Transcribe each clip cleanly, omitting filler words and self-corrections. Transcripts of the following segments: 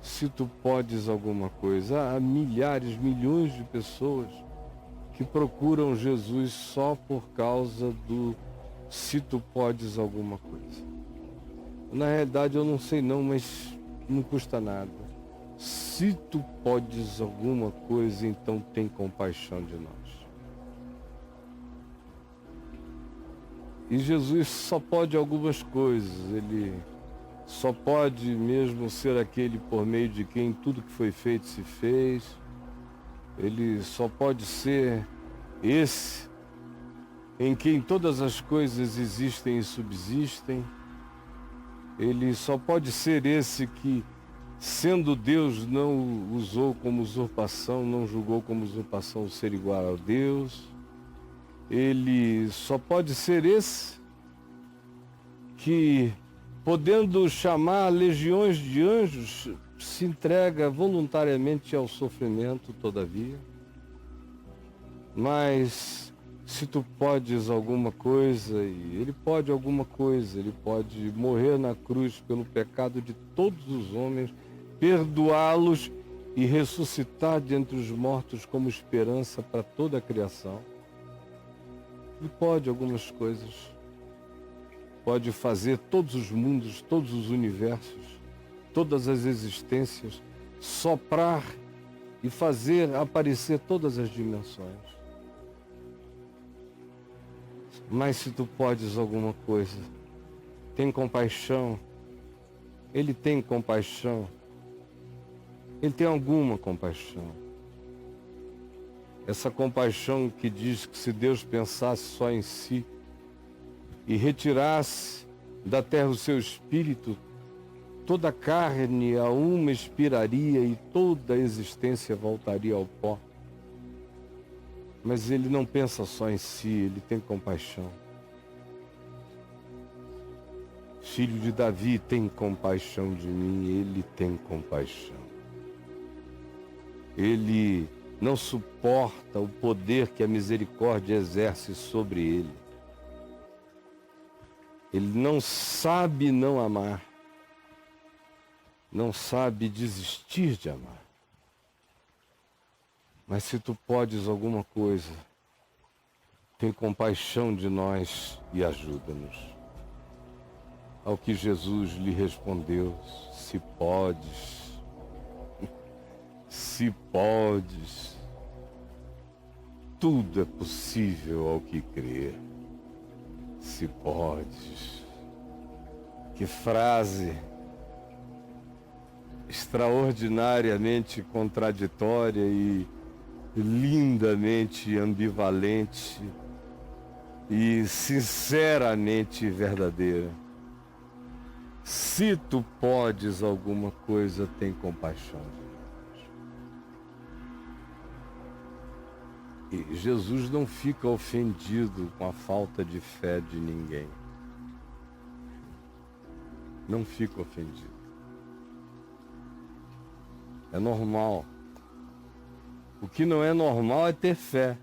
se tu podes alguma coisa. Há milhares, milhões de pessoas que procuram Jesus só por causa do se tu podes alguma coisa. Na realidade eu não sei não, mas não custa nada. Se tu podes alguma coisa, então tem compaixão de nós. E Jesus só pode algumas coisas. Ele só pode mesmo ser aquele por meio de quem tudo que foi feito se fez. Ele só pode ser esse em quem todas as coisas existem e subsistem. Ele só pode ser esse que, sendo Deus, não usou como usurpação, não julgou como usurpação o ser igual a Deus. Ele só pode ser esse que, podendo chamar legiões de anjos, se entrega voluntariamente ao sofrimento, todavia. Mas se tu podes alguma coisa, e ele pode alguma coisa, ele pode morrer na cruz pelo pecado de todos os homens, perdoá-los e ressuscitar dentre os mortos como esperança para toda a criação. Ele pode algumas coisas. Pode fazer todos os mundos, todos os universos, todas as existências, soprar e fazer aparecer todas as dimensões. Mas se tu podes alguma coisa, tem compaixão. Ele tem compaixão. Ele tem alguma compaixão. Essa compaixão que diz que se Deus pensasse só em si e retirasse da terra o seu espírito, toda a carne a uma expiraria e toda a existência voltaria ao pó. Mas ele não pensa só em si, ele tem compaixão. Filho de Davi, tem compaixão de mim, ele tem compaixão. Ele não suporta o poder que a misericórdia exerce sobre ele. Ele não sabe não amar, não sabe desistir de amar. Mas se tu podes alguma coisa, tem compaixão de nós e ajuda-nos. Ao que Jesus lhe respondeu: se podes, se podes, tudo é possível ao que crer. Se podes. Que frase extraordinariamente contraditória e lindamente ambivalente e sinceramente verdadeira. Se tu podes alguma coisa, tem compaixão de nós. E Jesus não fica ofendido com a falta de fé de ninguém. Não fica ofendido. É normal. O que não é normal é ter fé.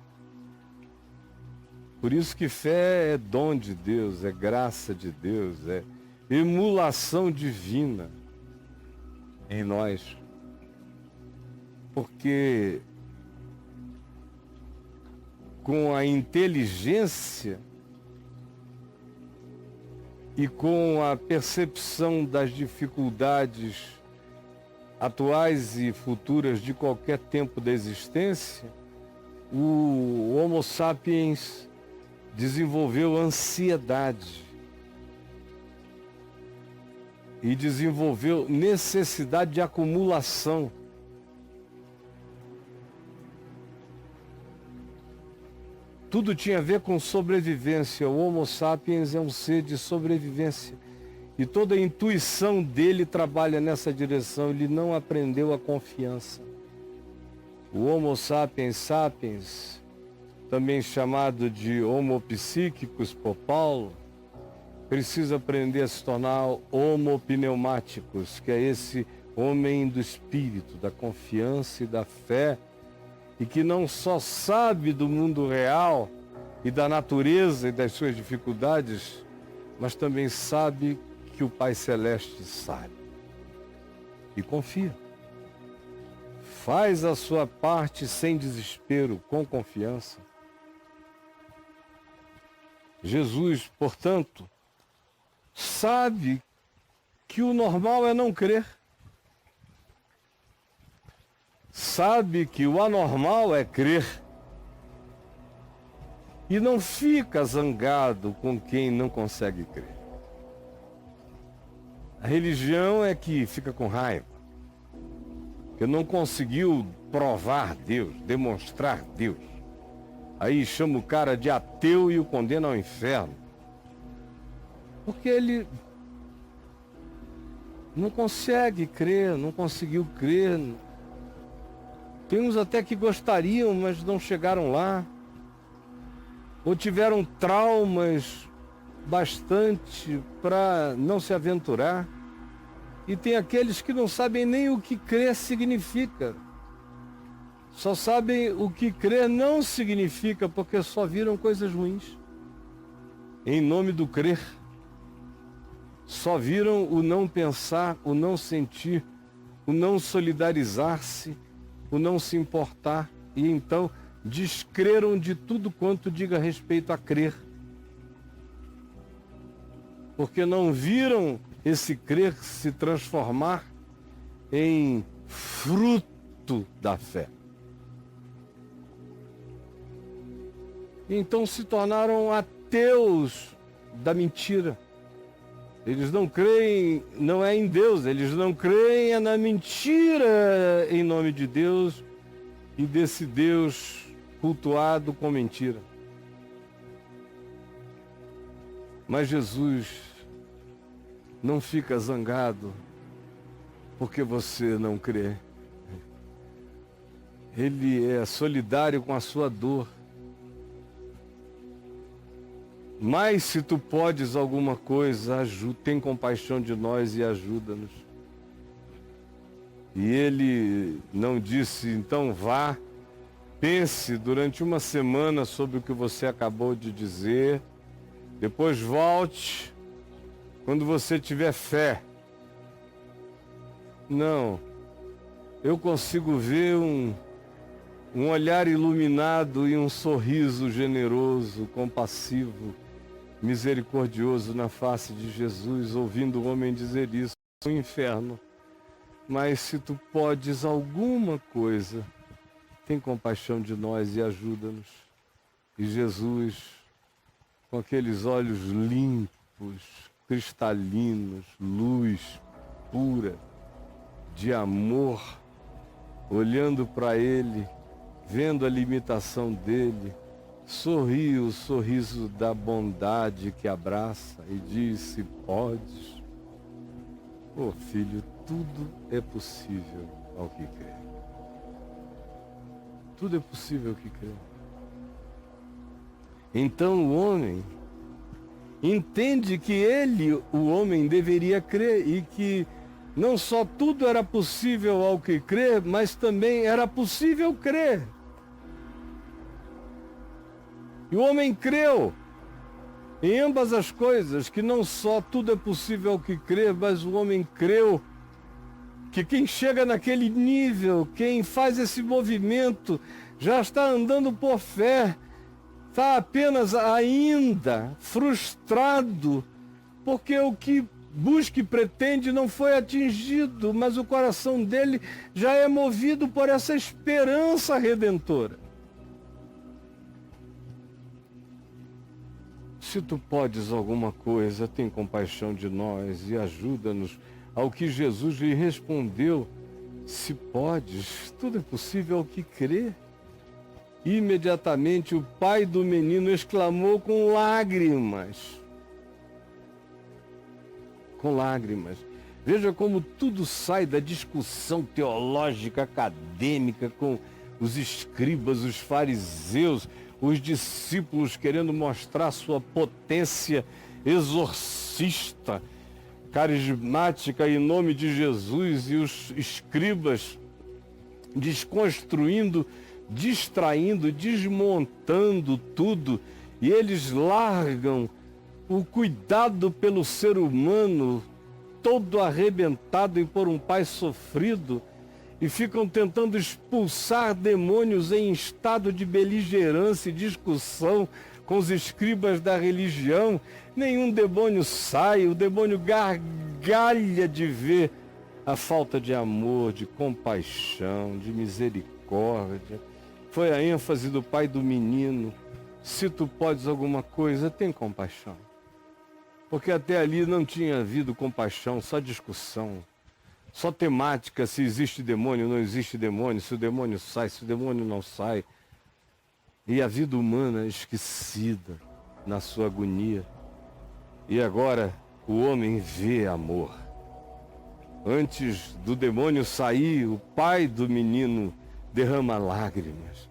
Por isso que fé é dom de Deus, é graça de Deus, é emulação divina em nós. Porque com a inteligência e com a percepção das dificuldades atuais e futuras de qualquer tempo da existência, o Homo sapiens desenvolveu ansiedade e desenvolveu necessidade de acumulação. Tudo tinha a ver com sobrevivência. O Homo sapiens é um ser de sobrevivência. E toda a intuição dele trabalha nessa direção. Ele não aprendeu a confiança. O Homo sapiens sapiens, também chamado de Homo psíquicos por Paulo, precisa aprender a se tornar Homo pneumáticos, que é esse homem do espírito, da confiança e da fé, e que não só sabe do mundo real e da natureza e das suas dificuldades, mas também sabe que o Pai Celeste sabe. E confia. faz a sua parte sem desespero, com confiança. Jesus, portanto, sabe que o normal é não crer. Sabe que o anormal é crer. E não fica zangado com quem não consegue crer. A religião é que fica com raiva, que não conseguiu provar Deus, demonstrar Deus. Aí chama o cara de ateu e o condena ao inferno. Porque ele não consegue crer, não conseguiu crer. Tem uns até que gostariam, mas não chegaram lá. Ou tiveram traumas bastante para não se aventurar. E tem aqueles que não sabem nem o que crer significa. Só sabem o que crer não significa, porque só viram coisas ruins. Em nome do crer. Só viram o não pensar, o não sentir, o não solidarizar-se, o não se importar. E então descreram de tudo quanto diga respeito a crer. Porque não viram esse crer se transformar em fruto da fé. Então se tornaram ateus da mentira. Eles não creem, não é em Deus, eles não creem é na mentira em nome de Deus e desse Deus cultuado com mentira. Mas Jesus não fica zangado porque você não crê. Ele é solidário com a sua dor. Mas se tu podes alguma coisa, tem compaixão de nós e ajuda-nos. E ele não disse, então vá, pense durante uma semana sobre o que você acabou de dizer, depois volte quando você tiver fé. Não, eu consigo ver um olhar iluminado e um sorriso generoso, compassivo, misericordioso na face de Jesus, ouvindo o homem dizer isso no inferno. Mas se tu podes alguma coisa, tem compaixão de nós e ajuda-nos. E Jesus, com aqueles olhos limpos, cristalinos, luz pura, de amor, olhando para ele, vendo a limitação dele, sorriu o sorriso da bondade que abraça e disse, podes. Oh filho, tudo é possível ao que crê. Tudo é possível ao que crê. Então o homem entende que ele, o homem, deveria crer e que não só tudo era possível ao que crê, mas também era possível crer. E o homem creu em ambas as coisas, que não só tudo é possível ao que crê, mas o homem creu que quem chega naquele nível, quem faz esse movimento, já está andando por fé, está apenas ainda frustrado, porque o que busca e pretende não foi atingido, mas o coração dele já é movido por essa esperança redentora. Se tu podes alguma coisa, tem compaixão de nós e ajuda-nos. Ao que Jesus lhe respondeu, se podes, tudo é possível ao que crê. Imediatamente o pai do menino exclamou com lágrimas. Com lágrimas. Veja como tudo sai da discussão teológica, acadêmica, com os escribas, os fariseus, os discípulos querendo mostrar sua potência exorcista, carismática em nome de Jesus, e os escribas desconstruindo, distraindo, desmontando tudo, e eles largam o cuidado pelo ser humano todo arrebentado e por um pai sofrido, e ficam tentando expulsar demônios em estado de beligerância e discussão com os escribas da religião. Nenhum demônio sai, o demônio gargalha de ver a falta de amor, de compaixão, de misericórdia. Foi a ênfase do pai do menino. Se tu podes alguma coisa, tem compaixão. Porque até ali não tinha havido compaixão, só discussão. Só temática, se existe demônio, não existe demônio, se o demônio sai, se o demônio não sai. E a vida humana esquecida na sua agonia. E agora o homem vê amor. Antes do demônio sair, o pai do menino derrama lágrimas.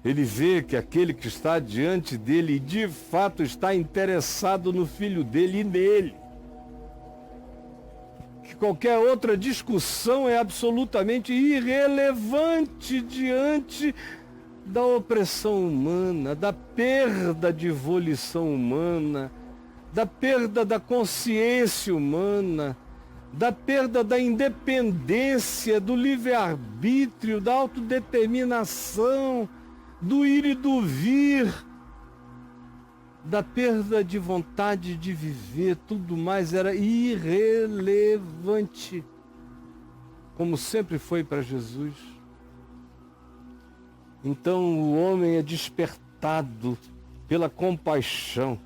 Ele vê que aquele que está diante dele, de fato, está interessado no filho dele e nele. Que qualquer outra discussão é absolutamente irrelevante diante da opressão humana, da perda de volição humana, da perda da consciência humana, da perda da independência, do livre-arbítrio, da autodeterminação, do ir e do vir, da perda de vontade de viver. Tudo mais era irrelevante, como sempre foi para Jesus. Então o homem é despertado pela compaixão.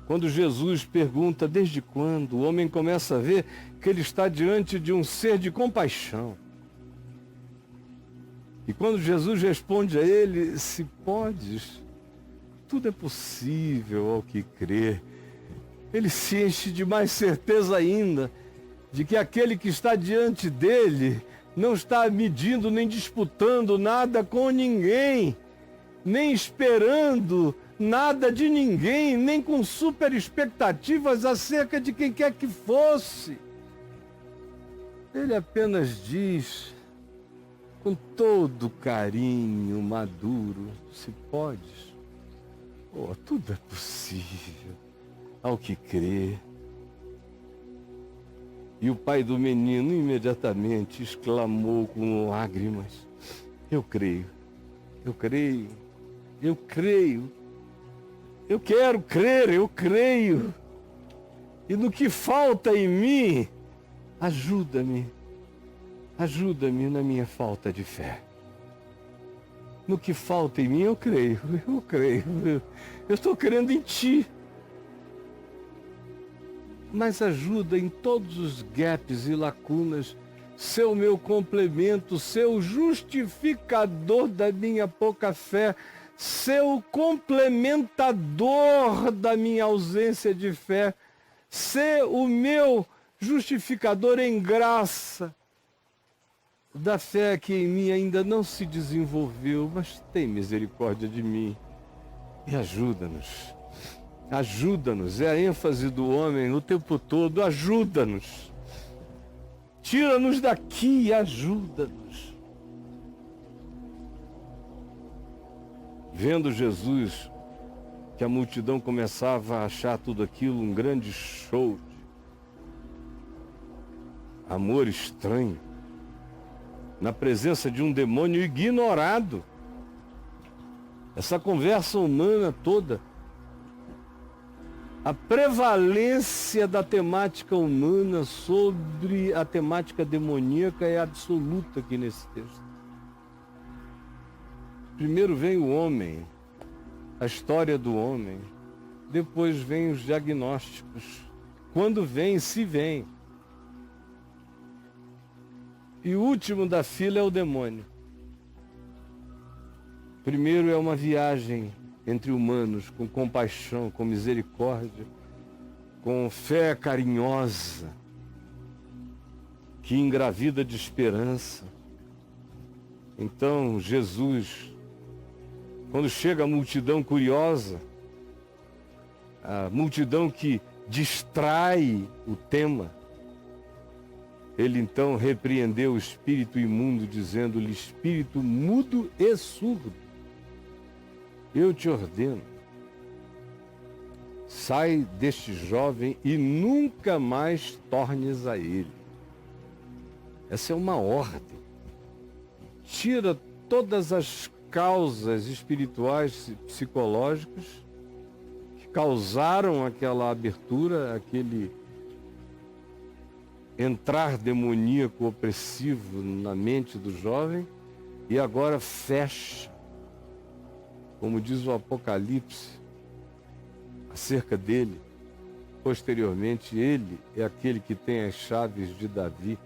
Quando Jesus pergunta desde quando, o homem começa a ver que ele está diante de um ser de compaixão. E quando Jesus responde a ele, se podes, tudo é possível ao que crê, ele se enche de mais certeza ainda de que aquele que está diante dele não está medindo nem disputando nada com ninguém, nem esperando nada de ninguém, nem com super expectativas acerca de quem quer que fosse. Ele apenas diz, com todo carinho maduro, se podes, tudo é possível ao que crê. E o pai do menino imediatamente exclamou com lágrimas, eu creio, eu creio, eu creio, eu quero crer, eu creio. E no que falta em mim, ajuda-me na minha falta de fé. No que falta em mim, eu creio, eu estou crendo em ti. Mas ajuda em todos os gaps e lacunas, ser o meu complemento, ser o justificador da minha pouca fé, ser o complementador da minha ausência de fé, ser o meu justificador em graça da fé que em mim ainda não se desenvolveu, mas tem misericórdia de mim e ajuda-nos. Ajuda-nos, é a ênfase do homem o tempo todo, ajuda-nos. Tira-nos daqui e ajuda-nos. Vendo Jesus, que a multidão começava a achar tudo aquilo um grande show de amor estranho, na presença de um demônio ignorado. Essa conversa humana toda, a prevalência da temática humana sobre a temática demoníaca é absoluta aqui nesse texto. Primeiro vem o homem, a história do homem, depois vem os diagnósticos. Quando vem, se vem. E o último da fila é o demônio. Primeiro é uma viagem entre humanos, com compaixão, com misericórdia, com fé carinhosa, que engravida de esperança. Então, Jesus, quando chega a multidão curiosa, a multidão que distrai o tema, ele então repreendeu o espírito imundo, dizendo-lhe, espírito mudo e surdo, eu te ordeno, sai deste jovem e nunca mais tornes a ele. Essa é uma ordem. tira todas as causas espirituais e psicológicas que causaram aquela abertura, aquele entrar demoníaco opressivo na mente do jovem, e agora fecha, como diz o Apocalipse acerca dele. Posteriormente, ele é aquele que tem as chaves de Davi.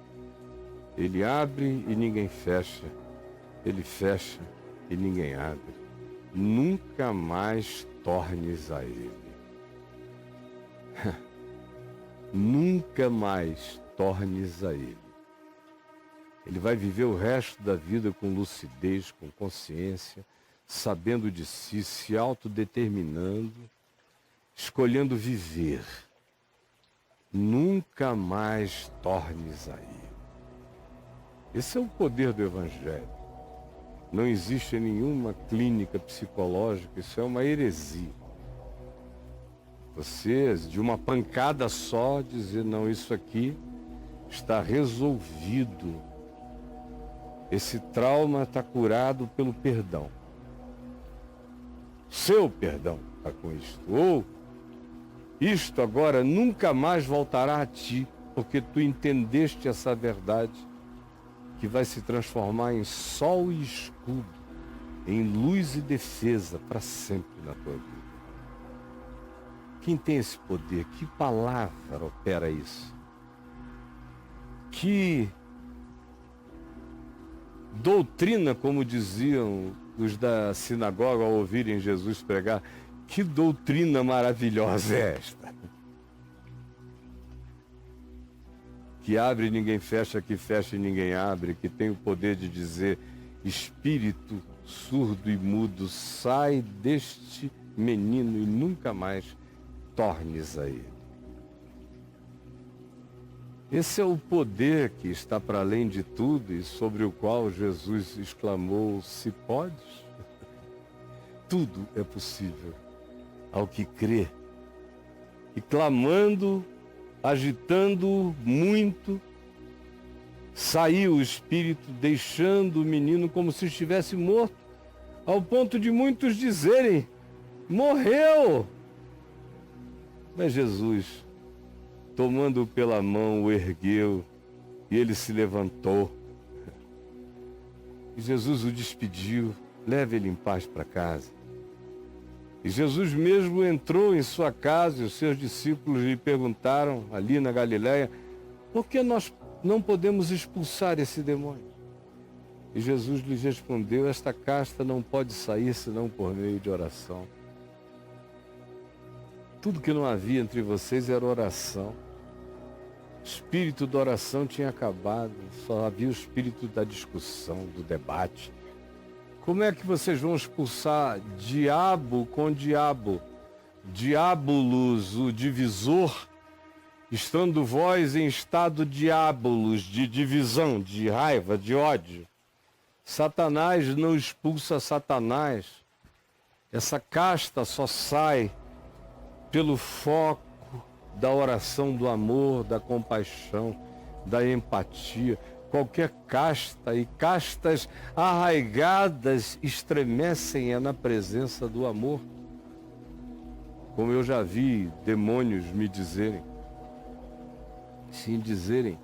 Ele abre e ninguém fecha, ele fecha e ninguém abre. Nunca mais tornes a ele. Nunca mais tornes a ele. Ele vai viver o resto da vida com lucidez, com consciência, sabendo de si, se autodeterminando, escolhendo viver. Nunca mais tornes a ele. Esse é o poder do Evangelho. Não existe nenhuma clínica psicológica, isso é uma heresia. Você, de uma pancada só, dizer, não, isso aqui está resolvido. Esse trauma está curado pelo perdão. Seu perdão está com isto. Ou isto agora nunca mais voltará a ti, porque tu entendeste essa verdade que vai se transformar em sol e escudo, em luz e defesa para sempre na tua vida. Quem tem esse poder? Que palavra opera isso? Que doutrina, como diziam os da sinagoga ao ouvirem Jesus pregar, que doutrina maravilhosa é esta? Que abre e ninguém fecha, que fecha e ninguém abre, que tem o poder de dizer, espírito surdo e mudo, sai deste menino e nunca mais tornes a ele. Esse é o poder que está para além de tudo e sobre o qual Jesus exclamou, se podes? Tudo é possível ao que crê. E clamando, agitando muito, saiu o espírito, deixando o menino como se estivesse morto, ao ponto de muitos dizerem, morreu! Mas Jesus, tomando-o pela mão, o ergueu e ele se levantou. E Jesus o despediu, leve ele em paz para casa. E Jesus mesmo entrou em sua casa e os seus discípulos lhe perguntaram, ali na Galileia, por que nós não podemos expulsar esse demônio? E Jesus lhes respondeu, esta casta não pode sair senão por meio de oração. Tudo que não havia entre vocês era oração. O espírito da oração tinha acabado, só havia o espírito da discussão, do debate. Como é que vocês vão expulsar diabo com diabo? Diabolos, o divisor, estando vós em estado diabolos, de divisão, de raiva, de ódio. Satanás não expulsa Satanás. Essa casta só sai pelo foco da oração do amor, da compaixão, da empatia. Qualquer casta e castas arraigadas estremecem na presença do amor. Como eu já vi demônios me dizerem, sim dizerem,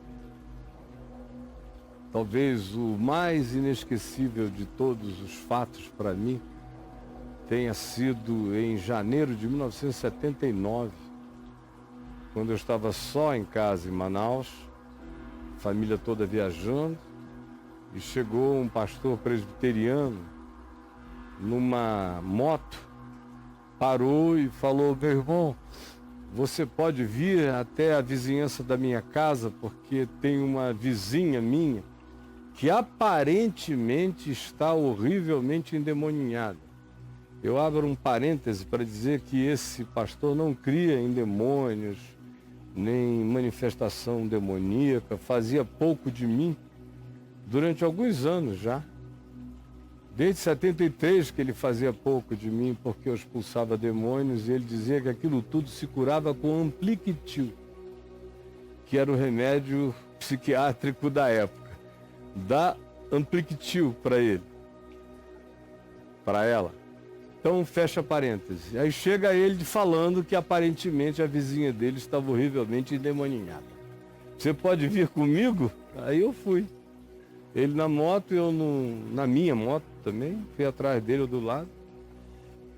talvez o mais inesquecível de todos os fatos para mim tenha sido em janeiro de 1979, quando eu estava só em casa em Manaus, família toda viajando, e chegou um pastor presbiteriano numa moto, parou e falou, meu irmão, você pode vir até a vizinhança da minha casa, porque tem uma vizinha minha que aparentemente está horrivelmente endemoniada. Eu abro um parêntese para dizer que esse pastor não cria em demônios, nem manifestação demoníaca, fazia pouco de mim durante alguns anos já. Desde 73 que ele fazia pouco de mim, porque eu expulsava demônios, e ele dizia que aquilo tudo se curava com Ampliquitil, que era o remédio psiquiátrico da época. Da Ampliquitil para ele, para ela. Então, fecha parênteses. Aí chega ele falando que aparentemente a vizinha dele estava horrivelmente endemoninhada. Você pode vir comigo? Aí eu fui. Ele na moto, eu na minha moto também, fui atrás dele, eu do lado.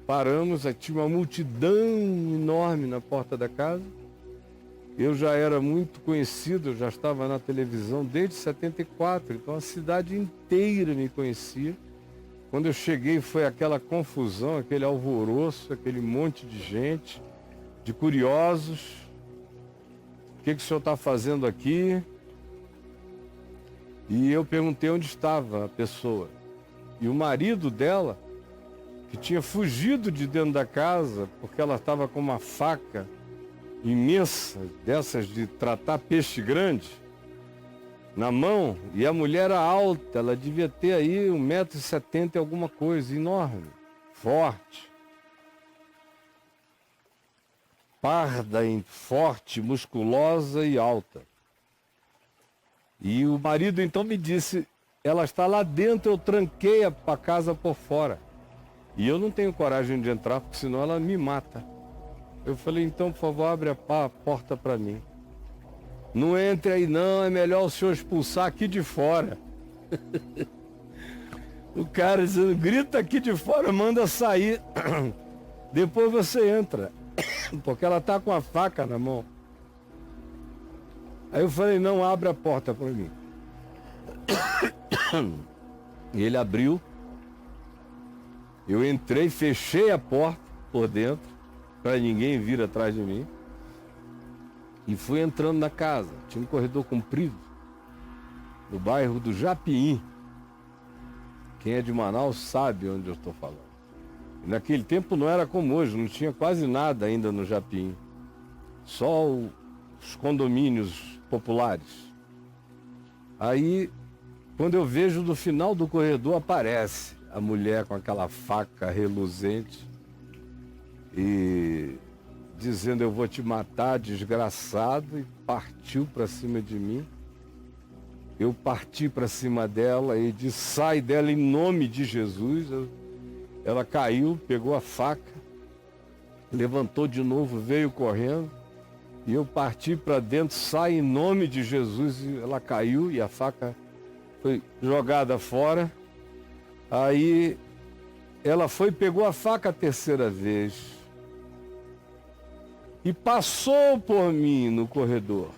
Paramos, aí tinha uma multidão enorme na porta da casa. Eu já era muito conhecido, eu já estava na televisão desde 74, então a cidade inteira me conhecia. Quando eu cheguei foi aquela confusão, aquele alvoroço, aquele monte de gente, de curiosos. O que o senhor está fazendo aqui? E eu perguntei onde estava a pessoa. E o marido dela, que tinha fugido de dentro da casa, porque ela estava com uma faca imensa, dessas de tratar peixe grande, na mão, e a mulher era alta, ela devia ter aí 1,70 m e alguma coisa, enorme, forte, parda, forte, musculosa e alta. E o marido então me disse, ela está lá dentro, eu tranquei a casa por fora. E eu não tenho coragem de entrar, porque senão ela me mata. Eu falei, então, por favor, abre a porta para mim. Não entre aí não, é melhor o senhor expulsar aqui de fora. O cara dizendo, grita aqui de fora, manda sair. Depois você entra. Porque ela tá com a faca na mão. Aí eu falei, não, abre a porta para mim. E ele abriu. Eu entrei, fechei a porta por dentro, para ninguém vir atrás de mim. E fui entrando na casa. Tinha um corredor comprido, no bairro do Japim. Quem é de Manaus sabe onde eu estou falando. E naquele tempo não era como hoje, não tinha quase nada ainda no Japim. Só os condomínios populares. Aí, quando eu vejo no final do corredor, aparece a mulher com aquela faca reluzente e dizendo, eu vou te matar, desgraçado, e partiu para cima de mim. Eu parti para cima dela e disse, sai dela em nome de Jesus. Ela caiu, pegou a faca, levantou de novo, veio correndo, e eu parti para dentro, sai em nome de Jesus, e ela caiu e a faca foi jogada fora. Aí ela foi, pegou a faca a terceira vez e passou por mim no corredor.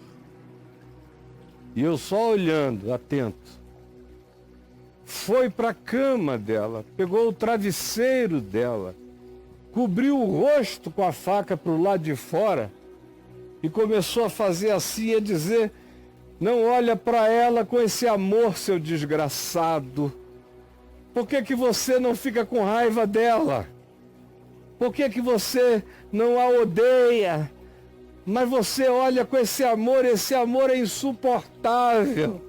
E eu só olhando, atento. Foi para a cama dela, pegou o travesseiro dela, cobriu o rosto com a faca para o lado de fora e começou a fazer assim e a dizer, não olha para ela com esse amor, seu desgraçado. Por que que você não fica com raiva dela? Por que que você não a odeia? Mas você olha com esse amor é insuportável.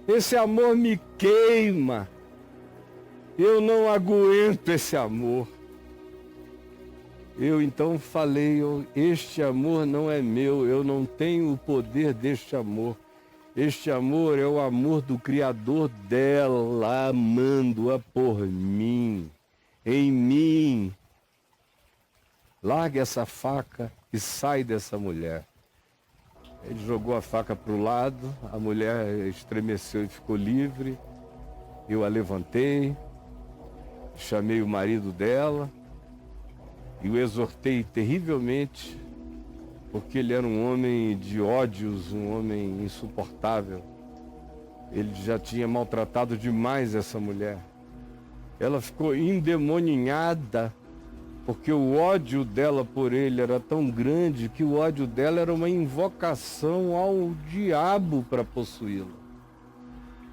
Esse amor me queima. Eu não aguento esse amor. Eu então falei, este amor não é meu, eu não tenho o poder deste amor. Este amor é o amor do Criador dela, amando-a por mim, em mim. Larga essa faca e sai dessa mulher. Ele jogou a faca para o lado, a mulher estremeceu e ficou livre. Eu a levantei, chamei o marido dela e o exortei terrivelmente, porque ele era um homem de ódios, um homem insuportável. Ele já tinha maltratado demais essa mulher. Ela ficou endemoninhada, porque o ódio dela por ele era tão grande que o ódio dela era uma invocação ao diabo para possuí-la,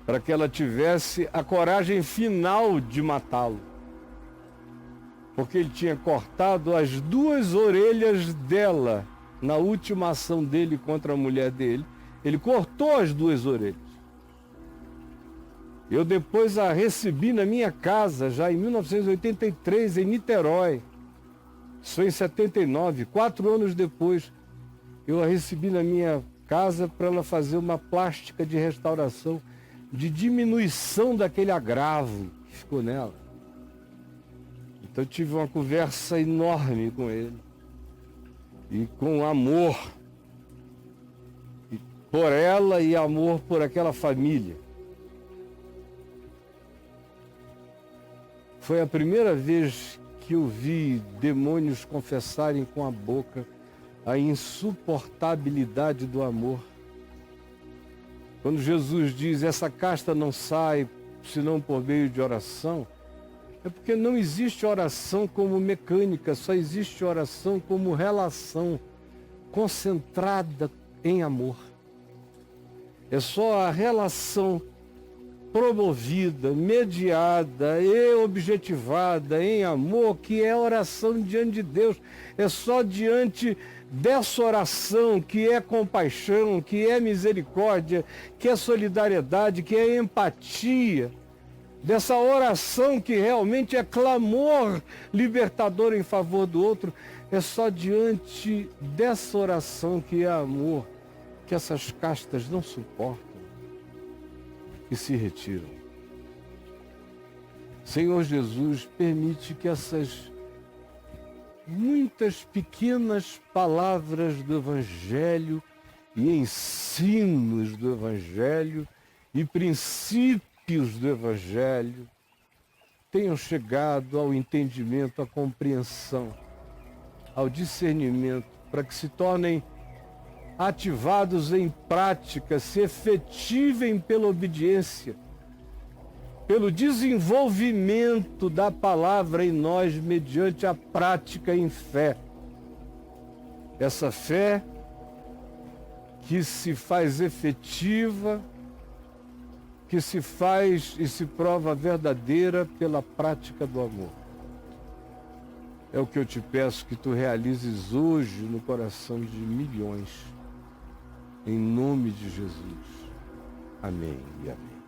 para que ela tivesse a coragem final de matá-lo. Porque ele tinha cortado as 2 orelhas dela na última ação dele contra a mulher dele. Ele cortou as 2 orelhas. Eu depois a recebi na minha casa, já em 1983, em Niterói. Isso foi em 79, 4 anos depois. Eu a recebi na minha casa para ela fazer uma plástica de restauração. de diminuição daquele agravo que ficou nela. Então eu tive uma conversa enorme com ele. E com amor por ela e amor por aquela família. Foi a primeira vez que eu vi demônios confessarem com a boca a insuportabilidade do amor. Quando Jesus diz, essa casta não sai senão por meio de oração, é porque não existe oração como mecânica, só existe oração como relação concentrada em amor. É só a relação promovida, mediada e objetivada em amor que é oração diante de Deus. É só diante dessa oração que é compaixão, que é misericórdia, que é solidariedade, que é empatia, dessa oração que realmente é clamor libertador em favor do outro, é só diante dessa oração que é amor, que essas castas não suportam e se retiram. Senhor Jesus, permite que essas muitas pequenas palavras do Evangelho e ensinos do Evangelho e princípios do Evangelho tenham chegado ao entendimento, à compreensão, ao discernimento, para que se tornem ativados em prática, se efetivem pela obediência, pelo desenvolvimento da palavra em nós mediante a prática em fé. Essa fé que se faz efetiva, que se faz e se prova verdadeira pela prática do amor. É o que eu te peço que tu realizes hoje no coração de milhões. Em nome de Jesus. Amém e amém.